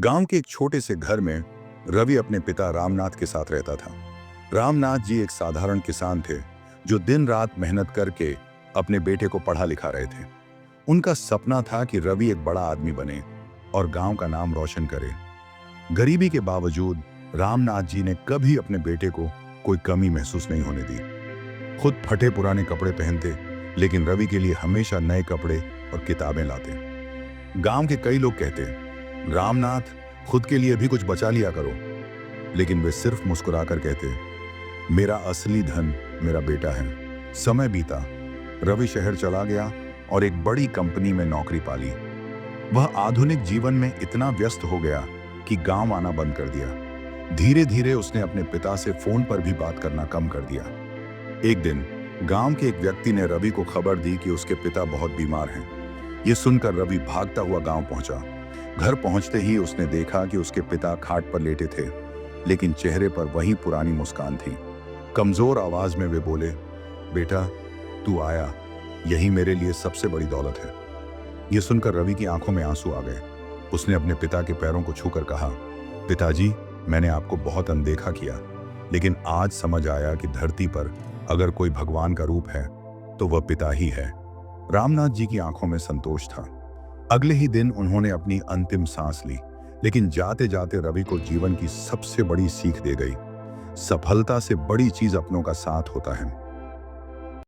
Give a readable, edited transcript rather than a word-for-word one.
गांव के एक छोटे से घर में रवि अपने पिता रामनाथ के साथ रहता था। रामनाथ जी एक साधारण किसान थे जो दिन रात मेहनत करके अपने बेटे को पढ़ा लिखा रहे थे। उनका सपना था कि रवि एक बड़ा आदमी बने और गांव का नाम रोशन करे। गरीबी के बावजूद रामनाथ जी ने कभी अपने बेटे को कोई कमी महसूस नहीं होने दी। खुद फटे पुराने कपड़े पहनते, लेकिन रवि के लिए हमेशा नए कपड़े और किताबें लाते। गांव के कई लोग कहते, रामनाथ, खुद के लिए भी कुछ बचा लिया करो, लेकिन वे सिर्फ मुस्कुराकर कहते, मेरा असली धन मेरा बेटा है। समय बीता, रवि शहर चला गया और एक बड़ी कंपनी में नौकरी पाली। वह आधुनिक जीवन में इतना व्यस्त हो गया कि गांव आना बंद कर दिया। धीरे धीरे उसने अपने पिता से फोन पर भी बात करना कम कर दिया। एक दिन गांव के एक व्यक्ति ने रवि को खबर दी कि उसके पिता बहुत बीमार हैं। ये सुनकर रवि भागता हुआ गांव पहुंचा। घर पहुंचते ही उसने देखा कि उसके पिता खाट पर लेटे थे, लेकिन चेहरे पर वही पुरानी मुस्कान थी। कमजोर आवाज में वे बोले, बेटा, तू आया, यही मेरे लिए सबसे बड़ी दौलत है। यह सुनकर रवि की आंखों में आंसू आ गए। उसने अपने पिता के पैरों को छूकर कहा, पिताजी, मैंने आपको बहुत अनदेखा किया, लेकिन आज समझ आया कि धरती पर अगर कोई भगवान का रूप है तो वह पिता ही है। रामनाथ जी की आंखों में संतोष था। अगले ही दिन उन्होंने अपनी अंतिम सांस ली, लेकिन जाते जाते रवि को जीवन की सबसे बड़ी सीख दे गई, सफलता से बड़ी चीज अपनों का साथ होता है।